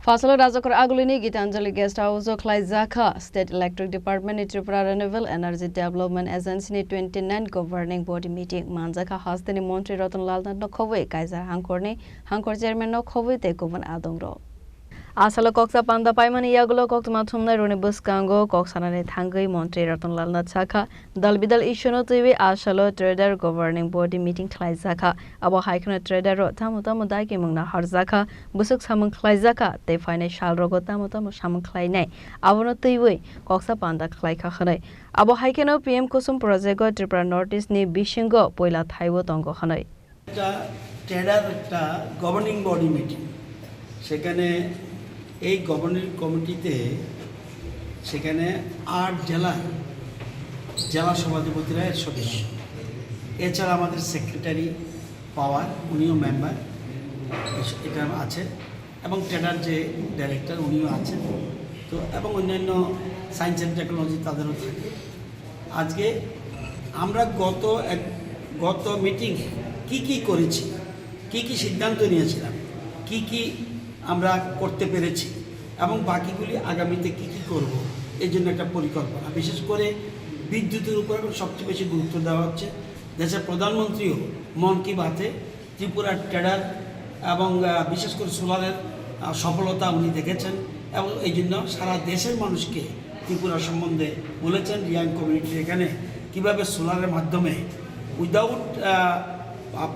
Fasal Rajakar Agulini Gitanjali Guest House Klai Zaka State Electric Department Tripura Renewable Energy Development Agency 29 Governing Body Meeting Manzaka Hastani Montri Ratan Lalna Nokhove Kaiser Hankorni Hankor Chairman Nokhove Tekovan Adongro Asalo Koksa Panda Paimani Yagulo Kokmatumna Runibus Kango Koksanane Tangai Montri Ratan Lalna Chaka Dalbidal Ishono TV Asalo Trader Governing Body Meeting Klai Zaka Abo Haikana Trader Tamutamu Daiki Mungna Harzaka Busuk Samung Klai Zaka Te Financial Rogotamutamu Samung Klai Nei Avono Tiwi Koksa Panda Klai Kahane Abo Haikano PM Kusum Project Tripura Northeast Ni Bishingo Poila Thaiwo Tongo Hanoi Trader Governing Body Meeting সেখানে এই governing কমিটিতে সেখানে 8 জেলা সভাধিপতিরা এর সদস্য এছাড়া আমাদের secretary পাওয়ার উনিও মেম্বার এটা আছে এবং ট্রেডার যে ডাইরেক্টর উনিও আছেন তো এবং অন্যান্য সায়েন্স অ্যান্ড টেকনোলজি তাদেরও থাকে আজকে আমরা গত মিটিং কি করেছি কি সিদ্ধান্ত নিয়েছিলাম কি আমরা করতে পেরেছি এবং বাকিগুলি আগামীতে কি করব এই জন্য একটা পরিকল্পনা বিশেষ করে বিদ্যুতের উপর সবচেয়ে বেশি গুরুত্ব দেওয়া হচ্ছে দেশের প্রধানমন্ত্রীও মন কি বাতে ত্রিপুরার ট্রেডার এবং বিশেষ করে সোলারের সফলতা উনি দেখেছেন এবং এই জন্য সারা দেশের মানুষকে ত্রিপুরা সম্বন্ধে বলেছেন রিয়াং কমিউনিটি এখানে কীভাবে সোলারের মাধ্যমে উইদাউট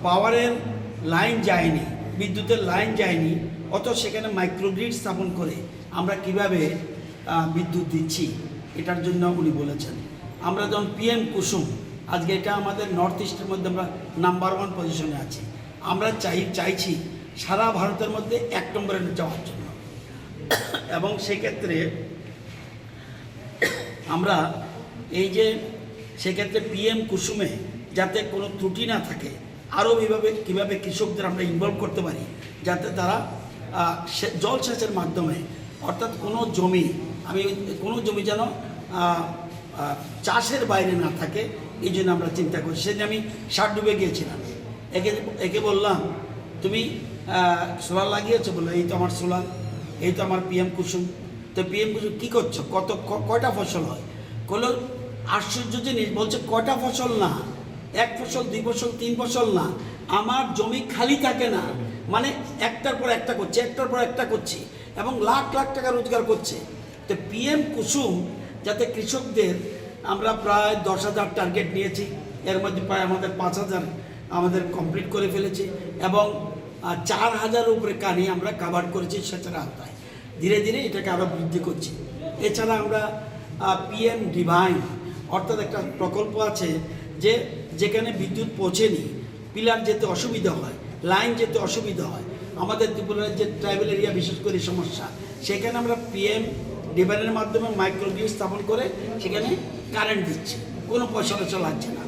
পাওয়ারের লাইন যায়নি বিদ্যুতের লাইন যায়নি অত সেখানে মাইক্রোগ্রিড স্থাপন করে আমরা কিভাবে বিদ্যুৎ দিচ্ছি এটার জন্য উনি বলেছেন আমরা যখন পিএম কুসুম আজকে এটা আমাদের নর্থ ইস্টের মধ্যে আমরা নাম্বার 1 পজিশনে আছি আমরা চাইছি সারা ভারতের মধ্যে 1 নম্বরে যাওয়ার জন্য এবং সেক্ষেত্রে আমরা এই যে সেক্ষেত্রে পিএম কুসুমে যাতে কোনো ত্রুটি না থাকে আরও কীভাবে কৃষকদের আমরা ইনভলভ করতে পারি যাতে তারা জলসেচের মাধ্যমে অর্থাৎ কোনো জমি যেন চাষের বাইরে না থাকে এই জন্য আমরা চিন্তা করছি সেদিন আমি ডুবে গিয়েছিলাম একে বললাম তুমি সোলার লাগিয়েছো বললো এই তো আমার সোলার এই তো আমার পিএম কুসুম তো পিএম কুসুম কী করছো কয়টা ফসল হয় কোনো আশ্চর্য জিনিস বলছে কয়টা ফসল না 1 ফসল 2 ফসল 3 ফসল না আমার জমি খালি থাকে না মানে একটার পর একটা করছি এবং লাখ টাকা রোজগার করছে তো পিএম কুসুম যাতে কৃষকদের আমরা প্রায় 10,000 টার্গেট নিয়েছি এর মধ্যে প্রায় আমাদের 5,000 আমাদের কমপ্লিট করে ফেলেছি এবং 4,000 উপরে কানি আমরা কাভার করেছি সেটার আওতায় ধীরে ধীরে এটাকে আরও বৃদ্ধি করছি এছাড়া আমরা পিএম ডিভাইন অর্থাৎ একটা প্রকল্প আছে যেখানে বিদ্যুৎ পৌঁছেনি পিলার যেতে অসুবিধা হয় লাইন যেতে অসুবিধা হয় আমাদের ত্রিপুরার যে ট্রাইবেল এরিয়া বিশেষ করে সমস্যা সেখানে আমরা পিএম ডিভাইনের মাধ্যমে মাইক্রোগ্রিড স্থাপন করে সেখানে কারেন্ট দিচ্ছি কোনো পয়সা লাগছে না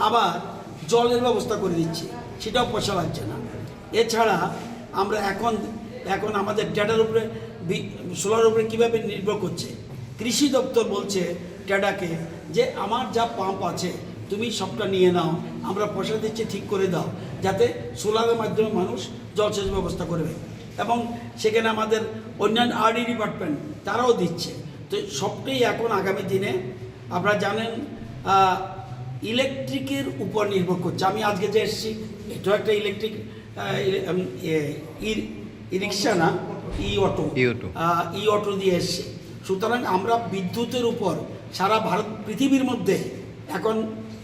আবার জলের ব্যবস্থা করে দিচ্ছি সেটাও পয়সা লাগছে না এছাড়া আমরা এখন আমাদের ডেটার উপরে সোলার উপরে কীভাবে নির্ভর করছে কৃষি দপ্তর বলছে ডেটাকে যে আমার যা পাম্প আছে তুমি সবটা নিয়ে নাও আমরা পয়সা দিচ্ছি ঠিক করে দাও যাতে সোলারের মাধ্যমে মানুষ জলসেচ ব্যবস্থা করবে এবং সেখানে আমাদের অন্যান্য আরডি ডিপার্টমেন্ট তারাও দিচ্ছে তো সবটাই এখন আগামী দিনে আপনারা জানেন ইলেকট্রিকের উপর নির্ভর করছে আমি আজকে যে এসেছি এটাও একটা ইলেকট্রিক ই রিক্সা না ই অটো দিয়ে এসছে সুতরাং আমরা বিদ্যুতের উপর সারা পৃথিবীর মধ্যে এখন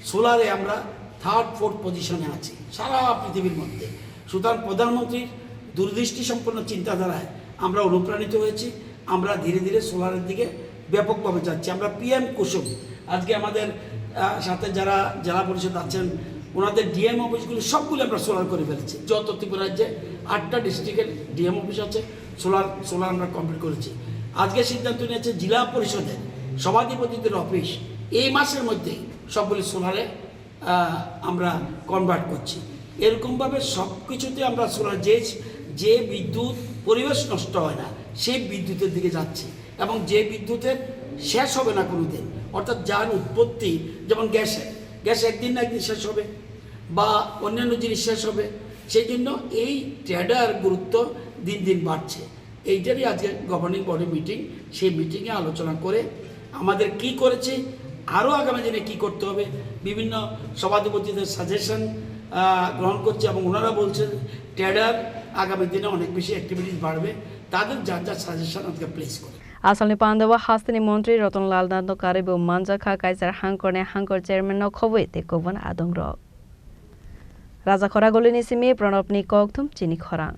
সোলারে আমরা 3rd 4th পজিশনে আছি সারা পৃথিবীর মধ্যে সুতরাং প্রধানমন্ত্রীর দূরদৃষ্টি সম্পন্ন চিন্তাধারায় আমরা অনুপ্রাণিত হয়েছি আমরা ধীরে ধীরে সোলারের দিকে ব্যাপকভাবে যাচ্ছি আমরা পিএম কুসুম আজকে আমাদের সাথে যারা জেলা পরিষদ আছেন ওনাদের ডিএম অফিসগুলি সবগুলো আমরা সোলার করে ফেলেছি যত ত্রিপুরা রাজ্যে 8টা ডিস্ট্রিক্টের ডিএম অফিস আছে সোলার আমরা কমপ্লিট করেছি আজকে সিদ্ধান্ত নিয়েছে জেলা পরিষদের সভাধিপতিদের অফিস এই মাসের মধ্যে সবগুলি সোলারে আমরা কনভার্ট করছি এরকমভাবে সব কিছুতে আমরা সোলার যে বিদ্যুৎ পরিবেশ নষ্ট হয় না সেই বিদ্যুতের দিকে যাচ্ছি এবং যে বিদ্যুতের শেষ হবে না কোনো দিন অর্থাৎ যার উৎপত্তি যেমন গ্যাস একদিন না একদিন শেষ হবে বা অন্যান্য জিনিস শেষ হবে সেই জন্য এই ট্রেডার গুরুত্ব দিন দিন বাড়ছে এইটারই আজকে গভর্নিং বডি মিটিং। সেই মিটিংয়ে আলোচনা করে আমাদের কি করেছে, আরও আগামী দিনে কী করতে হবে, বিভিন্ন সভাধিপতিদের সাজেশন গ্রহণ করছে এবং ওনারা বলছেন ট্রেডার আগামী দিনে অনেক বেশি অ্যাক্টিভিটিস বাড়বে, তাদের যার যার সাজেশন আজকে প্লেস করে Asalni Pandawa Hastini Montri Rotonlal Nando Karibu Manjaka Kaiser Hankorne Hankor Chairman no Khowei te Kovan Adongrok Raja Khora Golini Simi Pranopni Koktum Chini Khorang